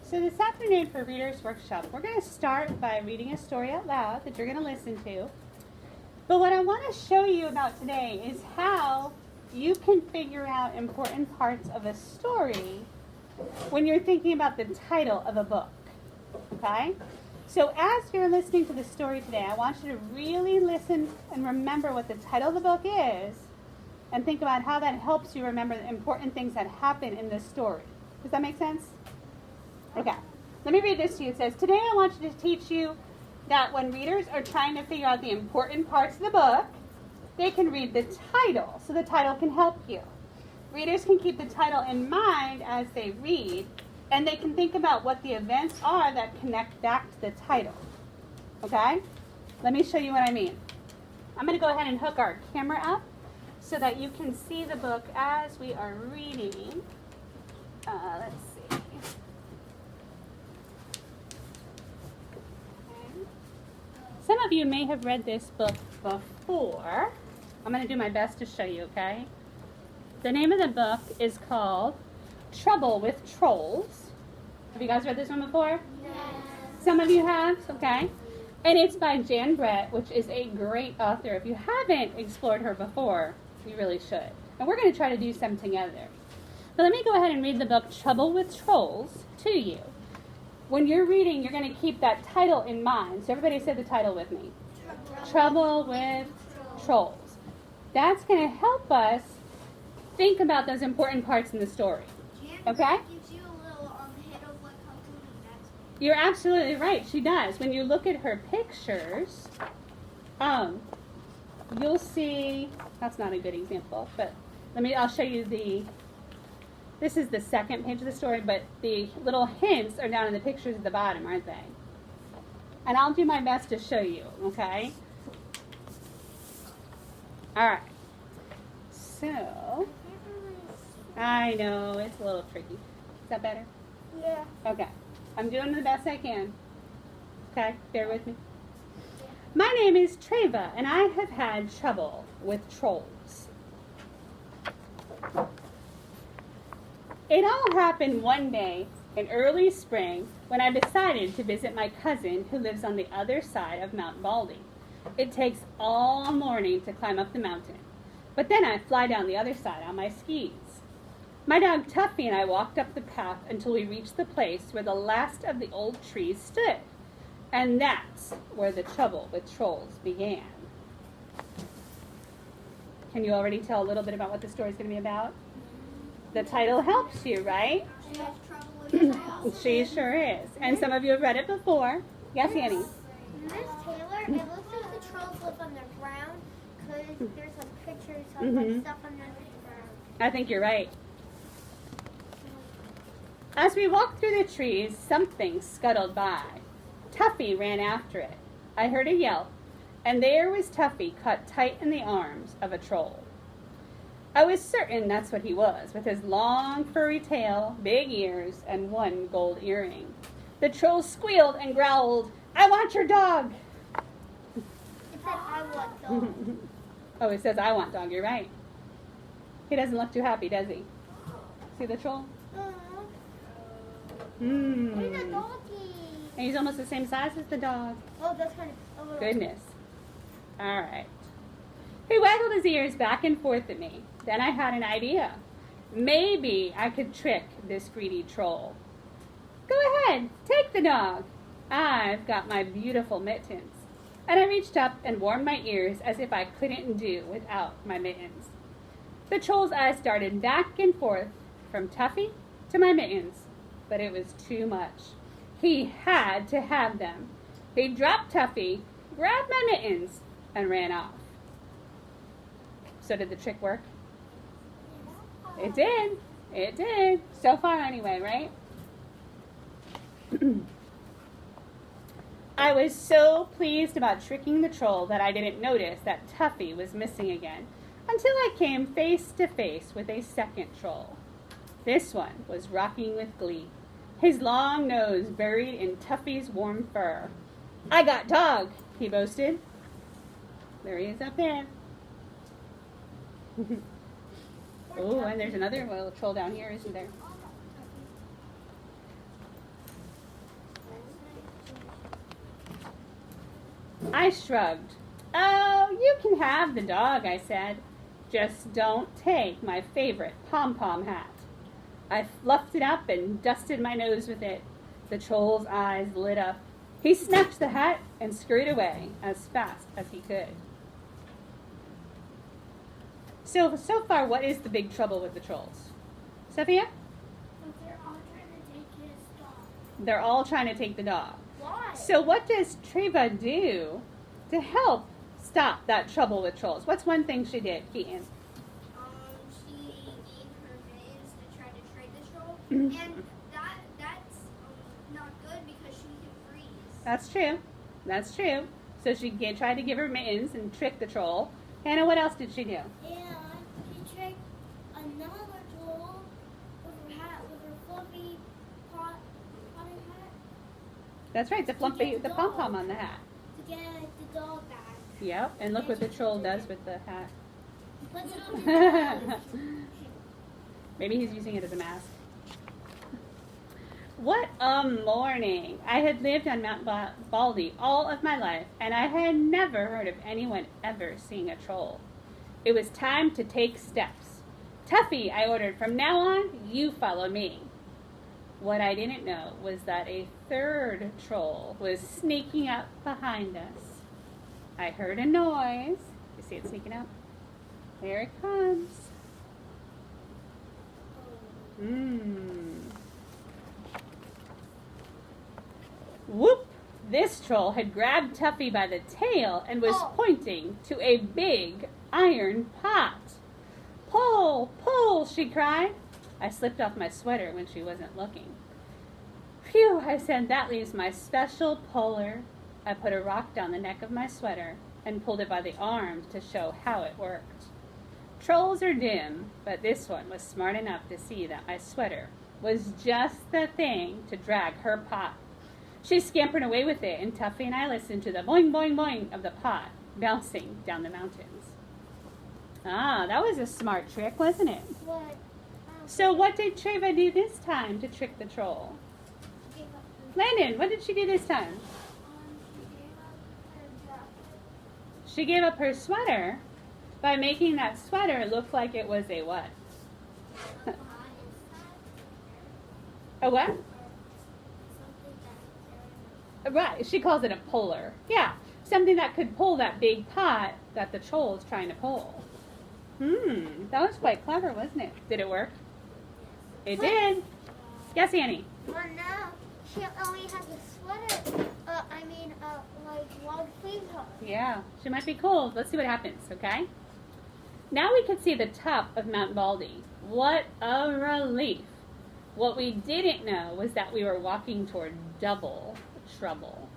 So this afternoon for Reader's Workshop, we're going to start by reading a story out loud that you're going to listen to. But what I want to show you about today is how you can figure out important parts of a story when you're thinking about the title of a book. Okay? So as you're listening to the story today, I want you to really listen and remember what the title of the book is and think about how that helps you remember the important things that happen in this story. Does that make sense? Okay. Let me read this to you. It says, today I want you to teach you that when readers are trying to figure out the important parts of the book, they can read the title. So the title can help you. Readers can keep the title in mind as they read, and they can think about what the events are that connect back to the title. Okay? Let me show you what I mean. I'm going to go ahead and hook our camera up so that you can see the book as we are reading. Let's see. Some of you may have read this book before. I'm going to do my best to show you, okay? The name of the book is called Trouble with Trolls. Have you guys read this one before? Yes. Some of you have, okay? And it's by Jan Brett, which is a great author. If you haven't explored her before, you really should. And we're going to try to do some together. But let me go ahead and read the book Trouble with Trolls to you. When you're reading, you're going to keep that title in mind. So everybody say the title with me. Trouble with Trolls. That's going to help us think about those important parts in the story. Okay? Gives you a little hint of what company that's. You're absolutely right. She does. When you look at her pictures, you'll see, that's not a good example, but I'll show you this is the second page of the story, but the little hints are down in the pictures at the bottom, aren't they? And I'll do my best to show you, okay? All right. So, I know, it's a little tricky. Is that better? Yeah. Okay. I'm doing the best I can. Okay, bear with me. My name is Treva, and I have had trouble with trolls. It all happened one day in early spring when I decided to visit my cousin who lives on the other side of Mount Baldy. It takes all morning to climb up the mountain, but then I fly down the other side on my skis. My dog Tuffy and I walked up the path until we reached the place where the last of the old trees stood. And that's where the trouble with trolls began. Can you already tell a little bit about what the story's going to be about? The title helps you, right? She has trouble with trolls. She sure is. And some of you have read it before. Yes, Annie? Miss Taylor, it looks like the trolls live on the ground because there's some pictures of like, stuff underneath the ground. I think you're right. As we walked through the trees, something scuttled by. Tuffy ran after it. I heard a yelp, and there was Tuffy caught tight in the arms of a troll. I was certain that's what he was, with his long furry tail, big ears, and one gold earring. The troll squealed and growled, "I want your dog!" It said, I want dog. Oh, it says, "I want dog," you're right. He doesn't look too happy, does he? See the troll? There's a doggy. And he's almost the same size as the dog. Oh, that's kind of a little. Goodness. All right. He waggled his ears back and forth at me. Then I had an idea. Maybe I could trick this greedy troll. Go ahead, take the dog. I've got my beautiful mittens. And I reached up and warmed my ears as if I couldn't do without my mittens. The troll's eyes darted back and forth from Tuffy to my mittens, but it was too much. He had to have them. He dropped Tuffy, grabbed my mittens, and ran off. So did the trick work? It did. It did. So far anyway, right? I was so pleased about tricking the troll that I didn't notice that Tuffy was missing again until I came face to face with a second troll. This one was rocking with glee, his long nose buried in Tuffy's warm fur. "I got dog," he boasted. There he is up there. Oh, and there's another little troll down here, isn't there? I shrugged. Oh, you can have the dog, I said. Just don't take my favorite pom-pom hat. I fluffed it up and dusted my nose with it. The troll's eyes lit up. He snatched the hat and scurried away as fast as he could. So far, what is the big trouble with the trolls? Sophia? They're all trying to take his dog. They're all trying to take the dog. Why? So what does Treva do to help stop that trouble with trolls? What's one thing she did, Keaton? She gave her mittens to try to trade the troll, and that's not good because she can freeze. That's true. That's true. So she tried to give her mittens and trick the troll. Hannah, what else did she do? And she tricked another troll with her hat, with her fluffy potting hat, That's right, the pom-pom on the hat. to get the dog back. Yep, and look what the troll does with the hat. Puts it on his nose. Maybe he's using it as a mask. What a morning! I had lived on Mount Baldy all of my life, and I had never heard of anyone ever seeing a troll. It was time to take steps. Tuffy, I ordered, from now on, you follow me. What I didn't know was that a third troll was sneaking up behind us. I heard a noise. You see it sneaking up? There it comes. Whoop! This troll had grabbed Tuffy by the tail and was pointing to a big iron pot. Pull! Pull! She cried. I slipped off my sweater when she wasn't looking. Phew! I said, that leaves my special puller. I put a rock down the neck of my sweater and pulled it by the arms to show how it worked. Trolls are dim, but this one was smart enough to see that my sweater was just the thing to drag her pot. She scampered away with it, and Tuffy and I listened to the boing, boing, boing of the pot bouncing down the mountains. Ah, that was a smart trick, wasn't it? What? So what did Treva do this time to trick the troll? She gave up Landon, what did she do this time? her jacket. She gave up her sweater by making that sweater look like it was a what? A what? Right, she calls it a puller. Yeah, something that could pull that big pot that the troll is trying to pull. That was quite clever, wasn't it? Did it work? It did. Yes, Annie? Well, now she only has a sweater. Like long sleeves on. Yeah, she might be cold. Let's see what happens, okay? Now we can see the top of Mount Baldy. What a relief. What we didn't know was that we were walking toward double trouble.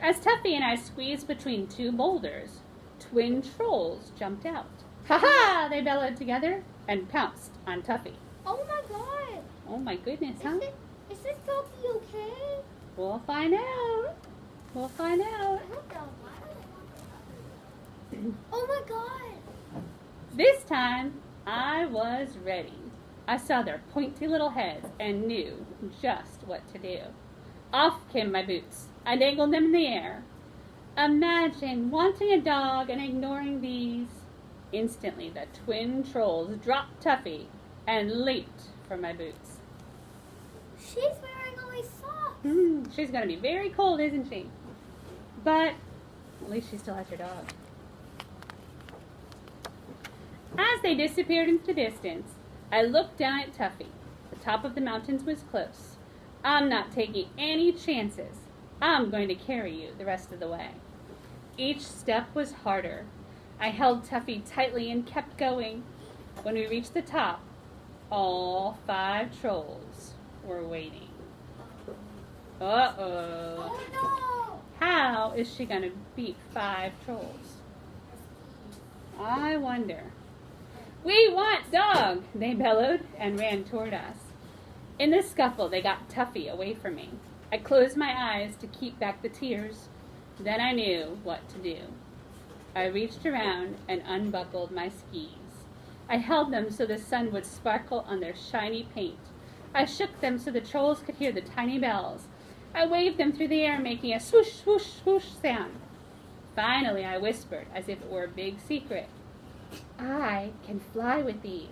As Tuffy and I squeezed between two boulders, twin trolls jumped out. Ha-ha! They bellowed together and pounced on Tuffy. Oh my god! Oh my goodness, huh? Is this Tuffy okay? We'll find out. We'll find out. I hope they'll Oh my god! This time, I was ready. I saw their pointy little heads and knew just what to do. Off came my boots. I dangled them in the air. Imagine wanting a dog and ignoring these. Instantly, the twin trolls dropped Tuffy and leaped for my boots. She's wearing only socks. She's going to be very cold, isn't she? But at least she still has her dog. As they disappeared into the distance, I looked down at Tuffy. The top of the mountains was close. I'm not taking any chances. I'm going to carry you the rest of the way. Each step was harder. I held Tuffy tightly and kept going. When we reached the top, all 5 trolls were waiting. Uh-oh. Oh no! How is she going to beat 5 trolls? I wonder. We want dog, they bellowed and ran toward us. In the scuffle, they got Tuffy away from me. I closed my eyes to keep back the tears. Then I knew what to do. I reached around and unbuckled my skis. I held them so the sun would sparkle on their shiny paint. I shook them so the trolls could hear the tiny bells. I waved them through the air, making a swoosh, swoosh, swoosh sound. Finally, I whispered, as if it were a big secret. I can fly with these.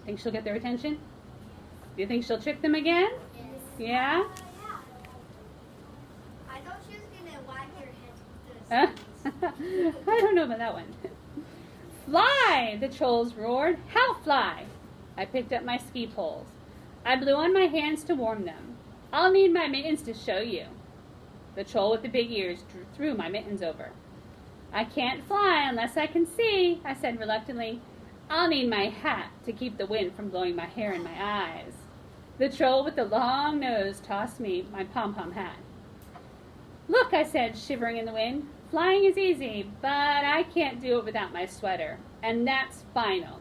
Think she'll get their attention? Do you think she'll trick them again? Yes. Yeah? Yeah. I thought she was gonna wag her head with the I don't know about that one. Fly, the trolls roared. How fly? I picked up my ski poles. I blew on my hands to warm them. I'll need my mittens to show you. The troll with the big ears threw my mittens over. I can't fly unless I can see, I said reluctantly. I'll need my hat to keep the wind from blowing my hair in my eyes. The troll with the long nose tossed me my pom-pom hat. Look, I said, shivering in the wind. Flying is easy, but I can't do it without my sweater, and that's final.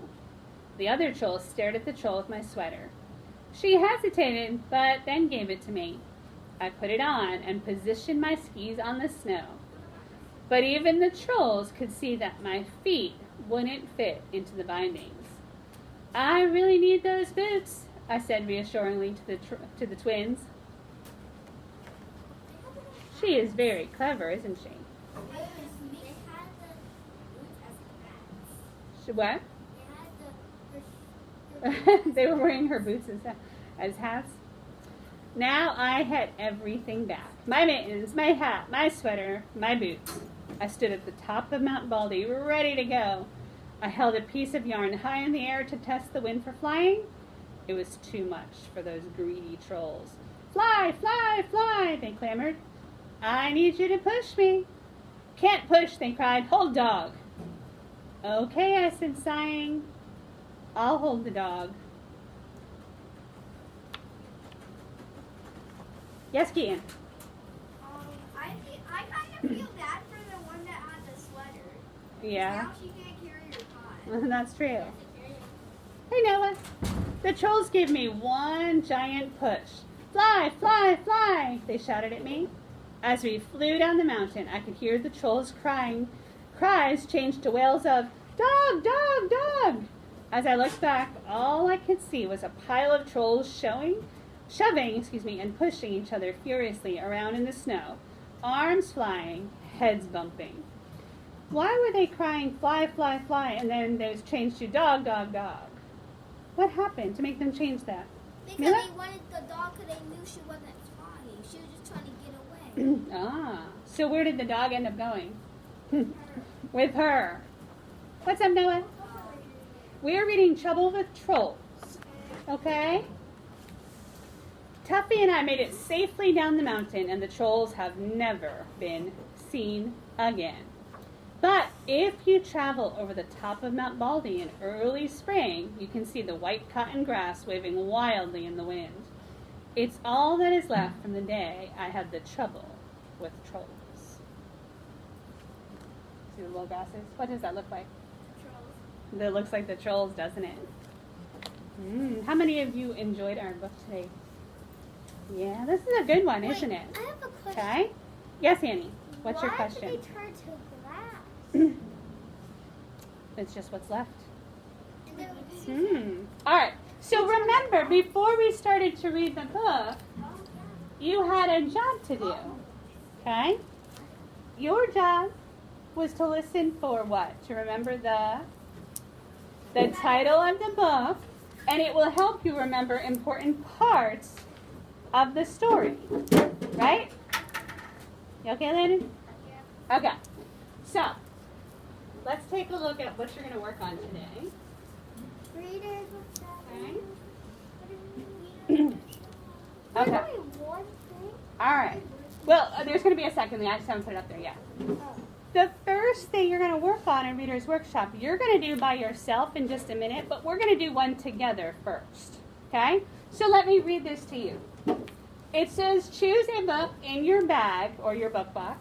The other troll stared at the troll with my sweater. She hesitated, but then gave it to me. I put it on and positioned my skis on the snow. But even the trolls could see that my feet wouldn't fit into the bindings. I really need those boots, I said reassuringly to the twins. She is very clever, isn't she? What? They were wearing her boots as hats. Now I had everything back. My mittens, my hat, my sweater, my boots. I stood at the top of Mount Baldy, ready to go. I held a piece of yarn high in the air to test the wind for flying. It was too much for those greedy trolls. Fly, fly, fly, they clamored. I need you to push me. Can't push, they cried. Hold dog. Okay, I said, sighing. I'll hold the dog. Yes, Keaton. I kind of feel bad for the one that had the sweater. Yeah, Now she can't carry her pot. that's true. Hey, Noah. The trolls gave me one giant push. Fly, fly, fly, they shouted at me. As we flew down the mountain, I could hear the trolls crying. Cries changed to wails of, dog, dog, dog. As I looked back, all I could see was a pile of trolls shoving, and pushing each other furiously around in the snow, arms flying, heads bumping. Why were they crying, fly, fly, fly, and then they was changed to dog, dog, dog? What happened to make them change that? Because Mila? they wanted the dog because they knew she wasn't flying. She was just trying to get away. So where did the dog end up going? With her. What's up, Noah? We're reading Trouble with Trolls. Okay? Tuffy and I made it safely down the mountain, and the trolls have never been seen again. But if you travel over the top of Mount Baldy in early spring, you can see the white cotton grass waving wildly in the wind. It's all that is left from the day I had the trouble with trolls. See the little grasses? What does that look like? Trolls. That looks like the trolls, doesn't it? How many of you enjoyed our book today? Yeah, this is a good one, isn't it? I have a question. Okay. Yes, Annie. What's your question? Why did they turn to glass? It's just what's left. And then All right. So remember, before we started to read the book, you had a job to do. Okay? Your job was to listen for what? To remember the title of the book, and it will help you remember important parts of the story. Right? You okay, Landon? Yeah. Okay. So, let's take a look at what you're going to work on today. Readers, Okay. one thing. All right. Well, there's going to be a second. I just haven't put it up there yet. The first thing you're going to work on in Reader's Workshop, you're going to do by yourself in just a minute, but we're going to do one together first. Okay? So let me read this to you. It says, choose a book in your bag or your book box.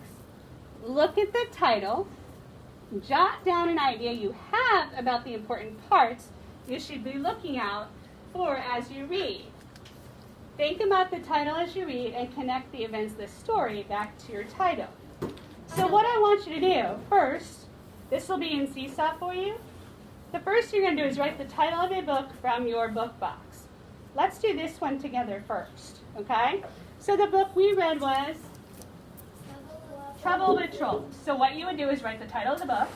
Look at the title. Jot down an idea you have about the important parts you should be looking out for as you read. Think about the title as you read and connect the events of the story back to your title. So what I want you to do first, this will be in Seesaw for you. The first thing you're going to do is write the title of a book from your book box. Let's do this one together first, okay? So the book we read was Trouble with Trolls. So what you would do is write the title of the book.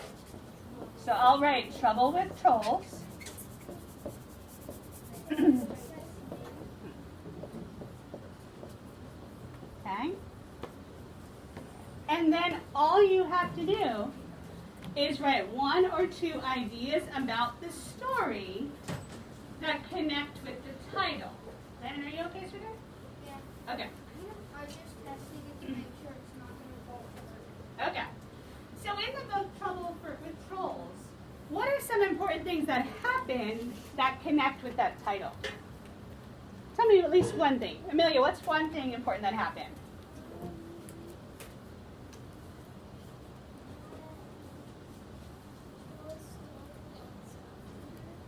So I'll write Trouble with Trolls. Okay. And then all you have to do is write 1 or 2 ideas about the story that connect with the title. Lennon, are you okay, sweetheart? Yeah. Okay. I just testing it to make sure it's not going to fall apart. Okay. So in the book Trouble with Trolls, what are some important things that happen that connect with that title? Tell me at least one thing. Amelia, what's one thing important that happened?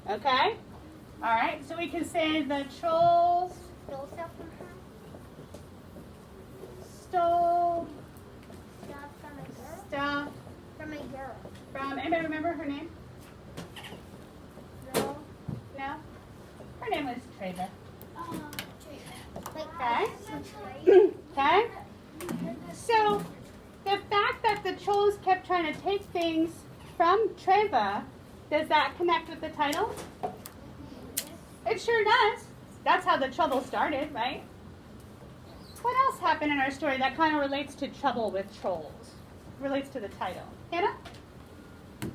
Okay. All right. So we can say the trolls Stole stuff from her. stole Stuff from a girl. stuff From a girl. from. Anybody remember her name? No. No. Her name was Treva. Okay. Okay. So the fact that the trolls kept trying to take things from Treva, does that connect with the title? It sure does. That's how the trouble started, right? What else happened in our story that kind of relates to Trouble with Trolls? Relates to the title. Hannah? She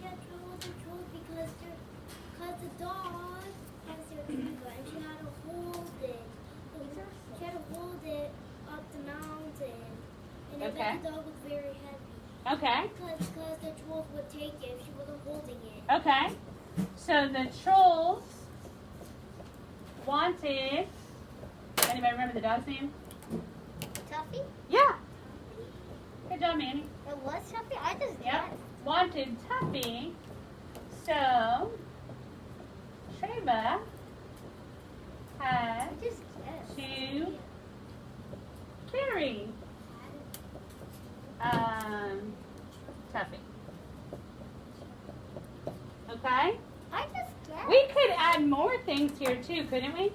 had trouble with the trolls because the dog has her fever and she had to hold it. She had to hold it up the mountain. And it Okay. made the dog look very heavy. Okay. Because the trolls would take it if she wasn't holding it. Okay. So the trolls wanted. Anybody remember the dog's name? Tuffy? Yeah. Good job, Manny. It was Tuffy? I just Yep. Wanted Tuffy. So Treva had just guessed. to carry Tuffy. Okay? I just guessed. We could add more things here too, couldn't we?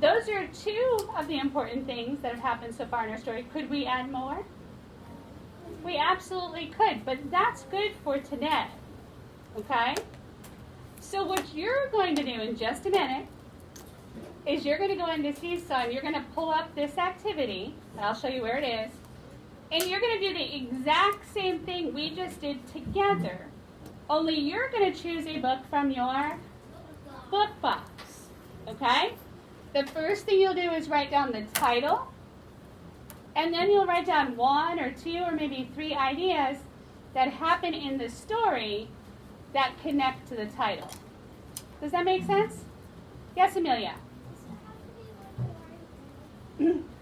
Those are 2 of the important things that have happened so far in our story. Could we add more? We absolutely could, but that's good for today. Okay? So what you're going to do in just a minute is you're going to go into Seesaw and you're going to pull up this activity, and I'll show you where it is, and you're going to do the exact same thing we just did together, only you're going to choose a book from your book box. Okay? The first thing you'll do is write down the title, and then you'll write down 1 or 2 or maybe 3 ideas that happen in the story that connect to the title. Does that make sense? Yes, Amelia?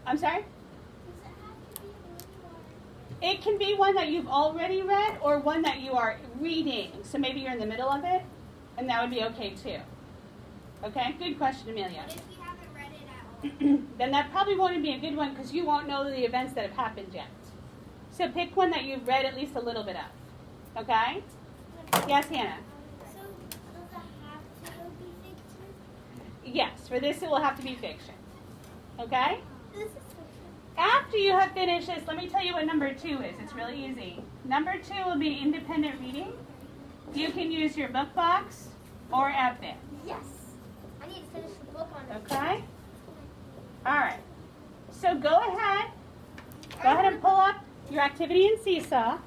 I'm sorry? It can be one that you've already read or one that you are reading. So maybe you're in the middle of it, and that would be okay too. Okay? Good question, Amelia. What if we haven't read it at all? Then that probably won't be a good one because you won't know the events that have happened yet. So pick one that you've read at least a little bit of. Okay? Yes, Hannah? So, does it have to be fiction? Yes, for this it will have to be fiction. Okay? This is fiction. After you have finished this, let me tell you what number 2 is. It's really easy. Number 2 will be independent reading. You can use your book box or Epic. Yes. I need to finish the book on it. Okay? All right. So go ahead and pull up your activity in Seesaw.